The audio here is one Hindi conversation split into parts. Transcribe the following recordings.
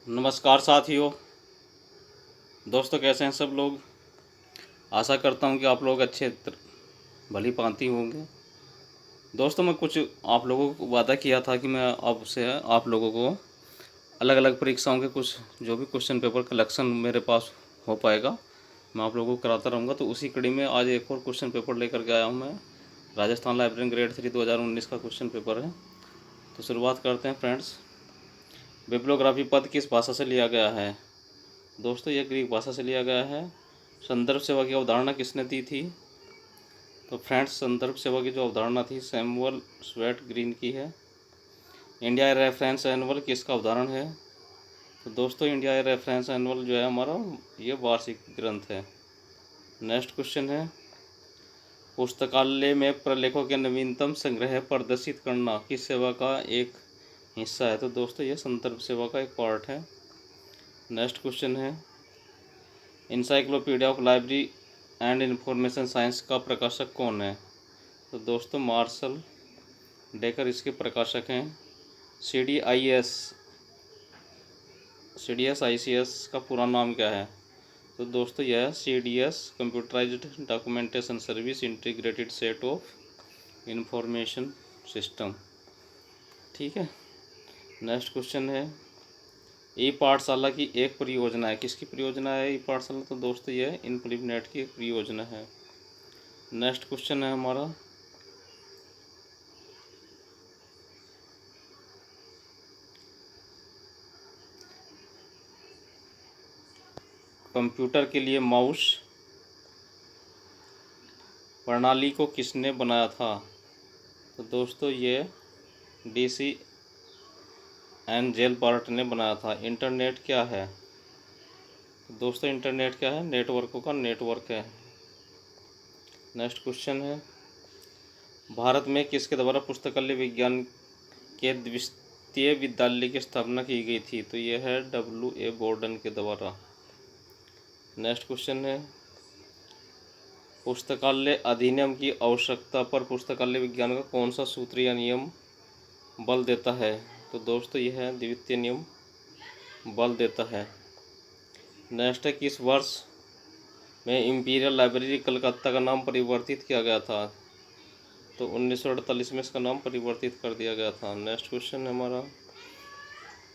नमस्कार साथियों। दोस्तों, कैसे हैं सब लोग। आशा करता हूं कि आप लोग भली भांति होंगे। दोस्तों, मैं कुछ आप लोगों को वादा किया था कि मैं आपसे आप लोगों को अलग अलग परीक्षाओं के कुछ जो भी क्वेश्चन पेपर कलेक्शन मेरे पास हो पाएगा मैं आप लोगों को कराता रहूँगा। तो उसी कड़ी में आज एक और क्वेश्चन पेपर लेकर के आया हूँ मैं। राजस्थान लाइब्रेरी ग्रेड 3 2019 का क्वेश्चन पेपर है। तो शुरुआत करते हैं फ्रेंड्स। बिब्लियोग्राफी पद किस भाषा से लिया गया है। दोस्तों, यह ग्रीक भाषा से लिया गया है। संदर्भ सेवा की अवधारणा किसने दी थी। तो फ्रेंड्स, संदर्भ सेवा की जो अवधारणा थी सैमुअल स्वेट ग्रीन की है। इंडिया रेफरेंस एनुअल किसका उदाहरण है। तो दोस्तों, इंडिया रेफरेंस एनुअल जो है हमारा ये वार्षिक ग्रंथ है। नेक्स्ट क्वेश्चन है, पुस्तकालय में प्रलेखों के नवीनतम संग्रह प्रदर्शित करना किस सेवा का एक हिस्सा है। तो दोस्तों, ये संदर्भ सेवा का एक पार्ट है। नेक्स्ट क्वेश्चन है, encyclopedia of library and information science का प्रकाशक कौन है। तो दोस्तों, मार्शल डेकर इसके प्रकाशक हैं। CDS ICS का पूरा नाम क्या है। तो दोस्तों, यह CDS computerised documentation service integrated set of information system. ठीक है। नेक्स्ट क्वेश्चन है, ई पाठशाला की एक परियोजना है। किसकी परियोजना है ई पाठशाला। तो दोस्तों, यह इनफिनिट की एक परियोजना है। नेक्स्ट क्वेश्चन है हमारा, कंप्यूटर के लिए माउस प्रणाली को किसने बनाया था। तो दोस्तों, ये DC जेलबार्ट ने बनाया था। इंटरनेट क्या है। तो दोस्तों, इंटरनेट क्या है, नेटवर्कों का नेटवर्क है। नेक्स्ट क्वेश्चन है, भारत में किसके द्वारा पुस्तकालय विज्ञान के द्वितीय विद्यालय की स्थापना की गई थी। तो यह है WA बोर्डन के द्वारा। नेक्स्ट क्वेश्चन है, पुस्तकालय अधिनियम की आवश्यकता पर पुस्तकालय विज्ञान का कौन सा सूत्र या नियम बल देता है। तो दोस्तों, यह है द्वितीय नियम बल देता है। नेक्स्ट है, किस वर्ष में इंपीरियल लाइब्रेरी कलकत्ता का नाम परिवर्तित किया गया था। तो 1948 में इसका नाम परिवर्तित कर दिया गया था। नेक्स्ट क्वेश्चन है हमारा,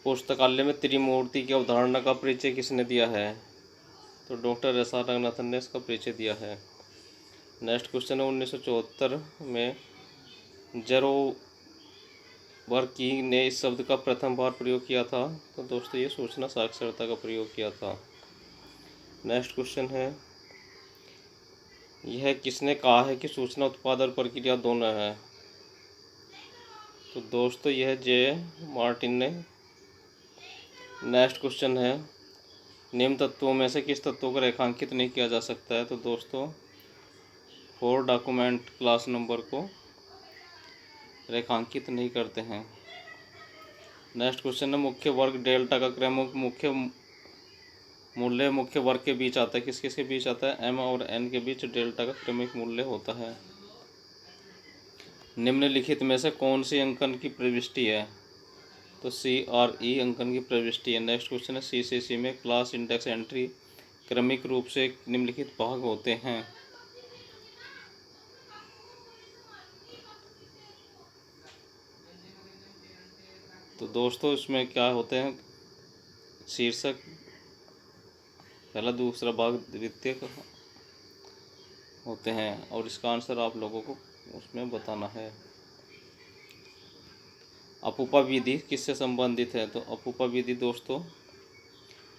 पुस्तकालय में त्रिमूर्ति की अवधारणा का परिचय किसने दिया है। तो डॉक्टर SR रंगनाथन ने इसका परिचय दिया है। नेक्स्ट क्वेश्चन है, 1974 में जरोवर्की ने इस शब्द का प्रथम बार प्रयोग किया था। तो दोस्तों, ये सूचना साक्षरता का प्रयोग किया था। नेक्स्ट क्वेश्चन है, यह किसने कहा है कि सूचना उत्पाद और प्रक्रिया दोनों है। तो दोस्तों, यह J. मार्टिन ने। नेक्स्ट क्वेश्चन है, निम्न तत्वों में से किस तत्वों को रेखांकित नहीं किया जा सकता है। तो दोस्तों, 4 डॉक्यूमेंट क्लास नंबर को रेखांकित नहीं करते हैं। नेक्स्ट क्वेश्चन है, मुख्य वर्ग डेल्टा का क्रम मुख्य मूल्य मुख्य वर्ग के बीच आता है। किस किस के बीच आता है, M और N के बीच डेल्टा का क्रमिक मूल्य होता है। निम्नलिखित में से कौन सी अंकन की प्रविष्टि है। तो CRE अंकन की प्रविष्टि है। नेक्स्ट क्वेश्चन है, CCC में क्लास इंडेक्स एंट्री क्रमिक रूप से निम्नलिखित भाग होते हैं। तो दोस्तों, इसमें क्या होते हैं, शीर्षक पहला, दूसरा भाग द्वितीय होते हैं और इसका आंसर आप लोगों को उसमें बताना है। अपूपा विधि किससे संबंधित है। तो अपूपा विधि दोस्तों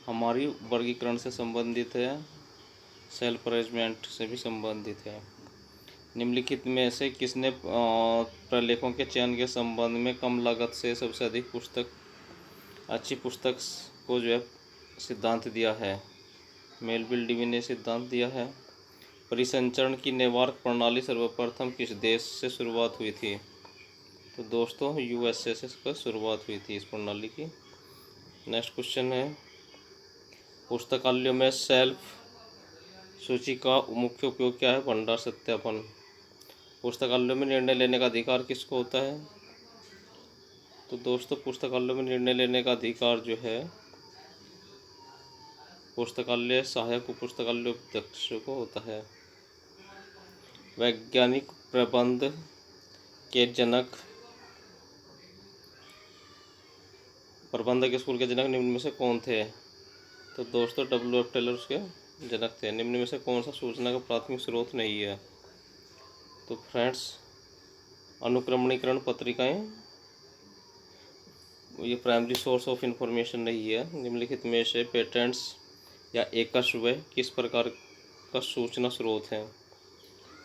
हमारी वर्गीकरण से संबंधित है, सेल्फ अरेंजमेंट से भी संबंधित है। निम्नलिखित में से किसने प्रलेखों के चयन के संबंध में कम लागत से सबसे अधिक अच्छी पुस्तक को जो है सिद्धांत दिया है। मेलविल डीवी ने सिद्धांत दिया है। परिसंचरण की नेटवर्क प्रणाली सर्वप्रथम किस देश से शुरुआत हुई थी। तो दोस्तों, USA से इसका शुरुआत हुई थी इस प्रणाली की। नेक्स्ट क्वेश्चन है, पुस्तकालयों में सेल्फ सूची का मुख्य उपयोग क्या है, भंडार सत्यापन। पुस्तकालयों में निर्णय लेने का अधिकार किसको होता है। तो दोस्तों, पुस्तकालयों में निर्णय लेने का अधिकार जो है पुस्तकालय सहायक पुस्तकालय उपाध्यक्ष को होता है। वैज्ञानिक प्रबंध के जनक, प्रबंधक स्कूल के जनक निम्न में से कौन थे? तो दोस्तों W.F. टेलर उसके जनक थे। निम्न में से कौन सा सूचना का प्राथमिक स्रोत नहीं है? तो फ्रेंड्स, अनुक्रमणीकरण पत्रिकाएं ये प्राइमरी सोर्स ऑफ इंफॉर्मेशन नहीं है। निम्नलिखित में से पेटेंट्स या एकस्व किस प्रकार का सूचना स्रोत है?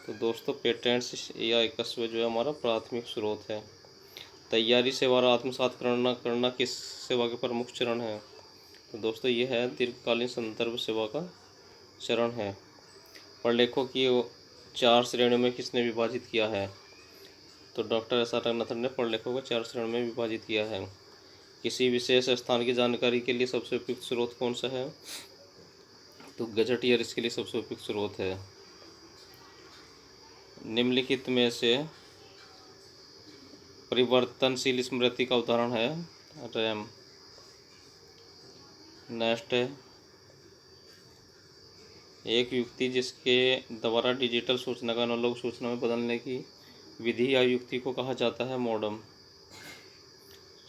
तो दोस्तों पेटेंट्स या एकस्व जो है हमारा प्राथमिक स्रोत है। तैयारी सेवा और आत्मसात करना किस सेवा के प्रमुख चरण है? तो दोस्तों ये है दीर्घकालीन संदर्भ सेवा का चरण है। प्रलेखों की 4 श्रेणियों में किसने विभाजित किया है? तो डॉक्टर एस आर रंगनाथन ने प्रलेखों को 4 श्रेणियों में विभाजित किया है। किसी विशेष स्थान की जानकारी के लिए सबसे उपयुक्त स्रोत कौन सा है? तो गजटियर इसके लिए सबसे उपयुक्त स्रोत है। निम्नलिखित में से परिवर्तनशील स्मृति का उदाहरण है रैम। नेक्स्ट है एक युक्ति जिसके द्वारा डिजिटल सूचना का एनालॉग सूचना में बदलने की विधि या युक्ति को कहा जाता है मॉडम।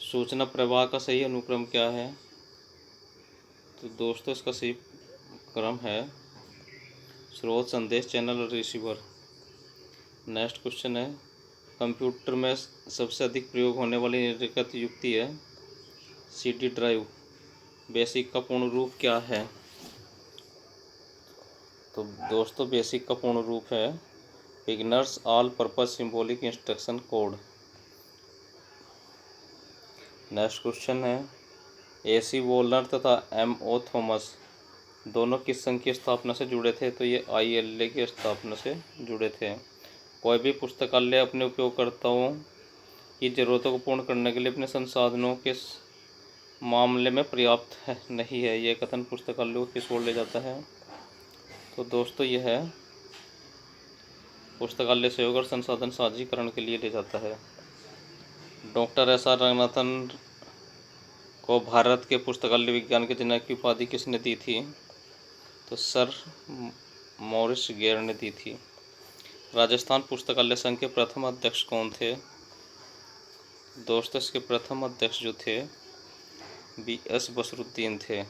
सूचना प्रवाह का सही अनुक्रम क्या है? तो दोस्तों इसका सही क्रम है स्रोत, संदेश, चैनल और रिसीवर। नेक्स्ट क्वेश्चन है कंप्यूटर में सबसे अधिक प्रयोग होने वाली निम्नलिखित युक्ति है CD ड्राइव। बेसिक का पूर्ण रूप क्या है? तो दोस्तों बेसिक का पूर्ण रूप है beginners all purpose symbolic instruction code. Next question है AC वोलनर तथा MO थॉमस दोनों किस संघ की स्थापना से जुड़े थे? तो ये ILA की स्थापना से जुड़े थे। कोई भी पुस्तकालय अपने उपयोगकर्ताओं की ज़रूरतों को पूर्ण करने के लिए अपने संसाधनों के मामले में पर्याप्त नहीं है, यह कथन पुस्तकालय को किस ओर ले जाता है? तो दोस्तों यह है पुस्तकालय सहयोग और संसाधन साझीकरण के लिए ले जाता है। डॉक्टर SR रंगनाथन को भारत के पुस्तकालय विज्ञान के जनक की उपाधि किसने दी थी? तो सर मॉरिस गेयर ने दी थी। राजस्थान पुस्तकालय संघ के प्रथम अध्यक्ष कौन थे? दोस्तों इसके प्रथम अध्यक्ष जो थे BS बसरुद्दीन थे।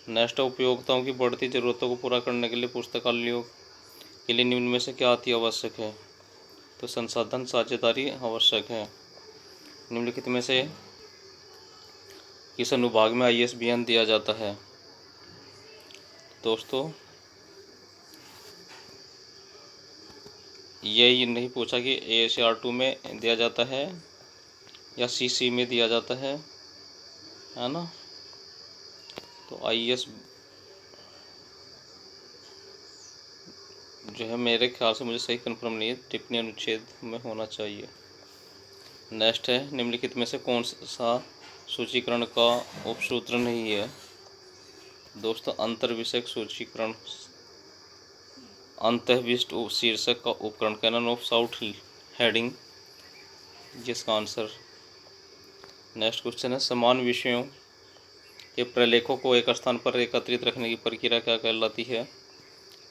नेक्स्ट उपयोक्ताओं की बढ़ती ज़रूरतों को पूरा करने के लिए पुस्तकालयों के लिए निम्न में से क्या अति आवश्यक है? तो संसाधन साझेदारी आवश्यक है। निम्नलिखित में से किस अनुभाग में ISBN दिया जाता है? दोस्तों ये नहीं पूछा कि ASR2 में दिया जाता है या CC में दिया जाता है ना? तो IS जो है मेरे ख्याल से, मुझे सही कंफर्म नहीं है, टिप्पणी अनुच्छेद में होना चाहिए। नेक्स्ट है निम्नलिखित में से कौन सा सूचीकरण का उपसूत्र नहीं है? दोस्तों अंतर विषयक सूचीकरण, अंतःविष्ट शीर्षक का उपकरण, कैनन ऑफ साउथ हेडिंग, जिसका आंसर। नेक्स्ट क्वेश्चन है समान विषयों के प्रलेखों को एक स्थान पर एकत्रित रखने की प्रक्रिया क्या कहलाती है?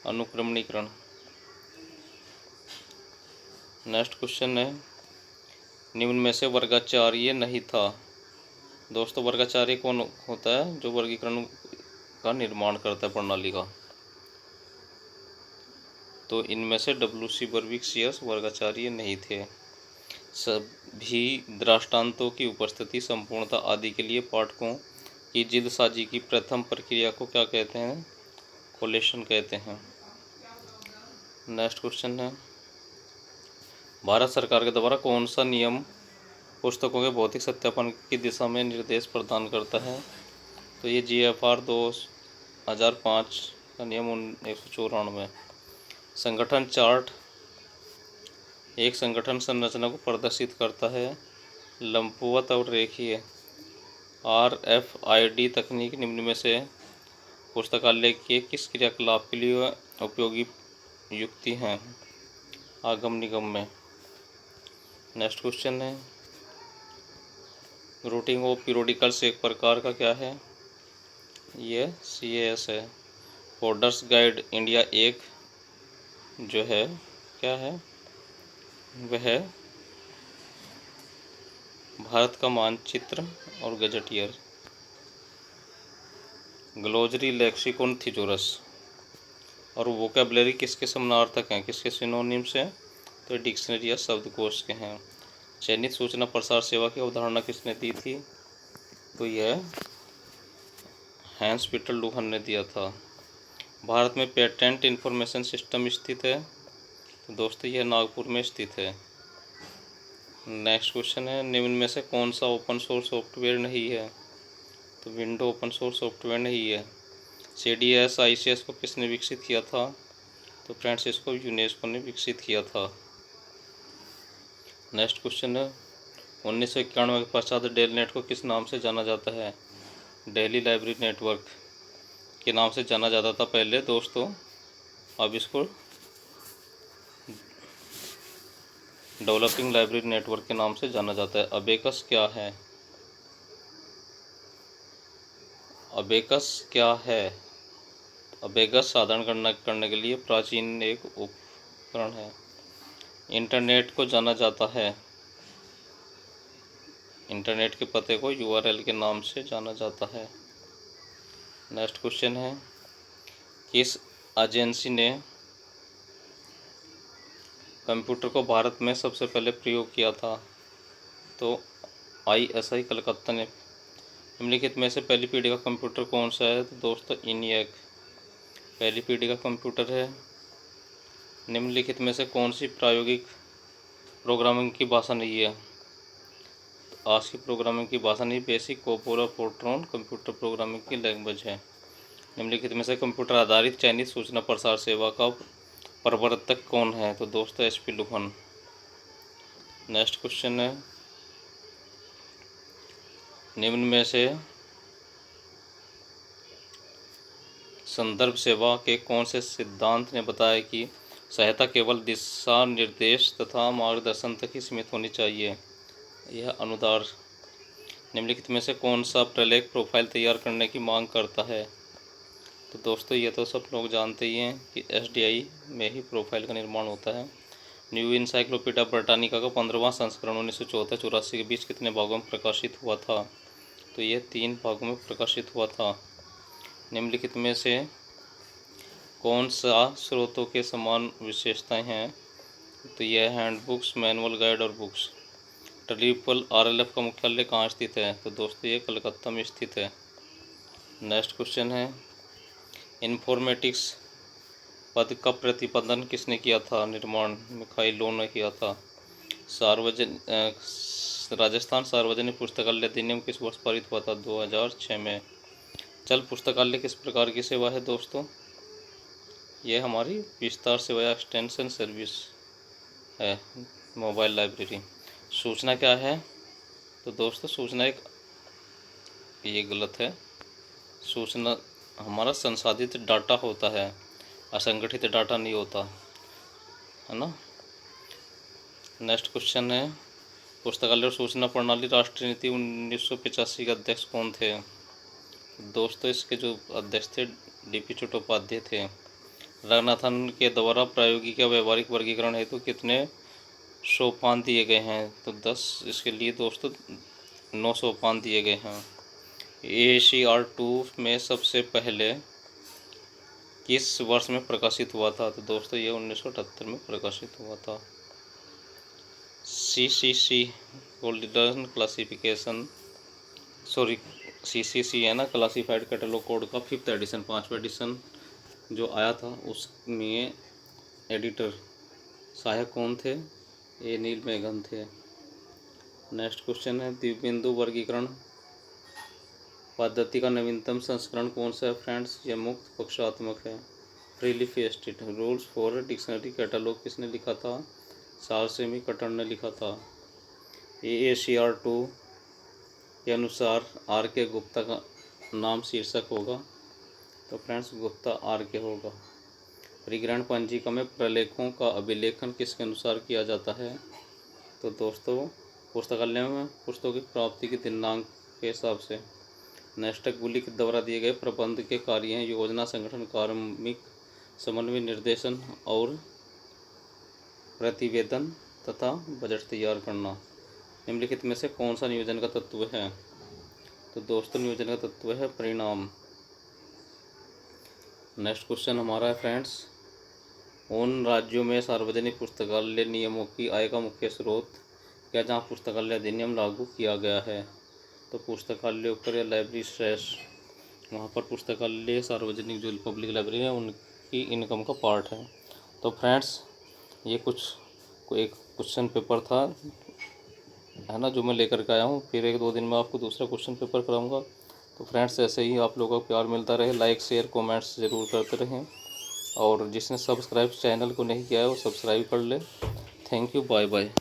अनुक्रमणीकरण। नेक्स्ट क्वेश्चन है निम्न में से वर्गाचार्य नहीं था। दोस्तों वर्गाचार्य कौन होता है? जो वर्गीकरण का निर्माण करता है प्रणाली का। तो इनमें से WC बर्विक्सियस वर्गाचार्य नहीं थे। सभी दृष्टांतों की उपस्थिति, संपूर्णता आदि के लिए पाठकों की जिदसाजी की प्रथम प्रक्रिया को क्या कहते हैं? कोलेशन कहते हैं। नेक्स्ट क्वेश्चन है भारत सरकार के द्वारा कौन सा नियम पुस्तकों के भौतिक सत्यापन की दिशा में निर्देश प्रदान करता है? तो ये GFR 2005 का नियम 194। संगठन चार्ट एक संगठन संरचना को प्रदर्शित करता है। लंबवत और रेखीय RFID तकनीक निम्न में से पुस्तकालय के किस क्रियाकलाप के लिए उपयोगी युक्ति हैं? आगम निगम में। नेक्स्ट क्वेश्चन है रूटिंग ऑफ पीरियोडिकल्स एक प्रकार का क्या है? ये CAS है। कोडर्स गाइड इंडिया एक जो है क्या है, वह भारत का मानचित्र और गजेटियर। ग्लोजरी लेक्सिकॉन थिजोरस और वोकेबलरी किसके समानार्थक हैं, किसके सिनोनिम्स हैं, तो डिक्शनरी या शब्दकोश के हैं। चयनित सूचना प्रसार सेवा की अवधारणा किसने दी थी, तो यह हैंस पीटर लूहन ने दिया था। भारत में पेटेंट इंफॉर्मेशन सिस्टम स्थित है, तो दोस्तों यह नागपुर में स्थित है। नेक्स्ट क्वेश्चन है, निम्न में से कौन सा ओपन सोर्स सॉफ्टवेयर नहीं है, तो विंडो ओपन सोर्स सॉफ्टवेयर नहीं है। CDS ICS को किसने विकसित किया था, तो फ्रेंड्स इसको यूनेस्को ने विकसित किया था। नेक्स्ट क्वेश्चन है, 1991 के पश्चात डेल नेट को किस नाम से जाना जाता है, दिल्ली लाइब्रेरी नेटवर्क के नाम से जाना जाता था पहले दोस्तों, अब इसको डेवलपिंग लाइब्रेरी नेटवर्क के नाम से जाना जाता है। अबेकस क्या है, अबेकस क्या है, अबेकस साधारण गणना करने के लिए प्राचीन एक उपकरण है। इंटरनेट को जाना जाता है, इंटरनेट के पते को URL के नाम से जाना जाता है। नेक्स्ट क्वेश्चन है, किस एजेंसी ने कंप्यूटर को भारत में सबसे पहले प्रयोग किया था, तो ISI कलकत्ता ने। निम्नलिखित में से पहली पीढ़ी का कंप्यूटर कौन सा है, तो दोस्तों ENIAC पहली पीढ़ी का कंप्यूटर है। निम्नलिखित में से कौन सी प्रायोगिक प्रोग्रामिंग की भाषा नहीं है, तो आज की प्रोग्रामिंग की भाषा नहीं, बेसिक कोपोर और फोर्ट्रॉन कंप्यूटर प्रोग्रामिंग की लैंग्वेज है। निम्नलिखित में से कंप्यूटर आधारित चयनित सूचना प्रसार सेवा का प्रवर्तक कौन है, तो दोस्तों HP लूहन। नेक्स्ट क्वेश्चन है, निम्न में से संदर्भ सेवा के कौन से सिद्धांत ने बताया कि सहायता केवल दिशा निर्देश तथा मार्गदर्शन तक ही सीमित होनी चाहिए, यह अनुदार। निम्नलिखित में से कौन सा प्रलेख प्रोफाइल तैयार करने की मांग करता है, तो दोस्तों ये तो सब लोग जानते ही हैं कि SDI में ही प्रोफाइल का निर्माण होता है। न्यू इंसाइक्लोपीडिया ब्रिटानिका का 15वां संस्करण 1974-84 के बीच कितने भागों में प्रकाशित हुआ था, तो यह 3 भागों में प्रकाशित हुआ था। निम्नलिखित में से कौन सा स्रोतों के समान विशेषताएं हैं, तो यह हैंडबुक्स, मैनुअल गाइड और बुक्स। RLF का मुख्यालय कहाँ स्थित है, तो दोस्तों ये कलकत्ता में स्थित है। नेक्स्ट क्वेश्चन है, इन्फॉर्मेटिक्स पद का प्रतिपादन किसने किया था, निर्माण मिखाइल लोन ने किया था। राजस्थान सार्वजनिक पुस्तकालय अधिनियम किस वर्ष पारित हुआ था, 2006 में। चल पुस्तकालय किस प्रकार की सेवा है दोस्तों, यह हमारी विस्तार सेवा या एक्सटेंशन सर्विस है, मोबाइल लाइब्रेरी। सूचना क्या है, तो दोस्तों सूचना एक, ये गलत है, सूचना हमारा संसाधित डाटा होता है, असंगठित डाटा नहीं होता है ना। नेक्स्ट क्वेश्चन है, पुस्तकालय और सूचना प्रणाली राष्ट्रीय नीति 1985 के अध्यक्ष कौन थे, दोस्तों इसके जो अध्यक्ष थे DP चट्टोपाध्याय थे। रंगनाथन के द्वारा प्रायोगिक या व्यवहारिक वर्गीकरण हेतु कितने सोपान दिए गए हैं, तो 10, इसके लिए दोस्तों 9 सोपान दिए गए हैं। ACR2 में सबसे पहले किस वर्ष में प्रकाशित हुआ था, तो दोस्तों ये 1978 में प्रकाशित हुआ था। CCC golden classification, sorry CCC है ना, क्लासिफाइड कैटलॉग कोड का 5th एडिशन, 5वां एडिशन जो आया था, उसमें एडिटर सहायक कौन थे, A नील मेघन थे। नेक्स्ट क्वेश्चन है, द्विबिंदु वर्गीकरण पद्धति का नवीनतम संस्करण कौन सा है फ्रेंड्स, यह मुक्त पक्षात्मक है, फ्रीली फेस्टेड। रूल्स फॉर डिक्शनरी कैटलॉग किसने लिखा था, सारसेमी कटर ने लिखा था। ACR2 के अनुसार RK गुप्ता का नाम शीर्षक होगा, तो फ्रेंड्स गुप्ता RK होगा। परिग्रहण पंजिका में प्रलेखों का अभिलेखन किसके अनुसार किया जाता है, तो दोस्तों पुस्तकालय में पुस्तकों की प्राप्ति के दिनांक के हिसाब से। नेस्टक के द्वारा दिए गए प्रबंध के कार्य हैं योजना संगठन कार्मिक समन्वय निर्देशन और प्रतिवेदन तथा बजट तैयार करना। निम्नलिखित में से कौन सा नियोजन का तत्व है? तो दोस्तों नियोजन का तत्व है परिणाम। नेक्स्ट क्वेश्चन हमारा है फ्रेंड्स, उन राज्यों में सार्वजनिक पुस्तकालय नियमों की आय का मुख्य स्रोत क्या जहाँ पुस्तकालय अधिनियम लागू किया गया है? तो पुस्तकालय ऊपर या लाइब्रेरी सेस, वहाँ पर पुस्तकालय सार्वजनिक जो पब्लिक लाइब्रेरी है उनकी इनकम का पार्ट है। तो फ्रेंड्स ये एक क्वेश्चन पेपर था है ना, जो मैं लेकर के आया हूँ। फिर 1-2 दिन में आपको दूसरा क्वेश्चन पेपर कराऊंगा। तो फ्रेंड्स ऐसे ही आप लोगों को प्यार मिलता रहे, लाइक शेयर कमेंट्स ज़रूर करते रहें, और जिसने सब्सक्राइब चैनल को नहीं किया है वो सब्सक्राइब कर ले। Thank you, bye bye.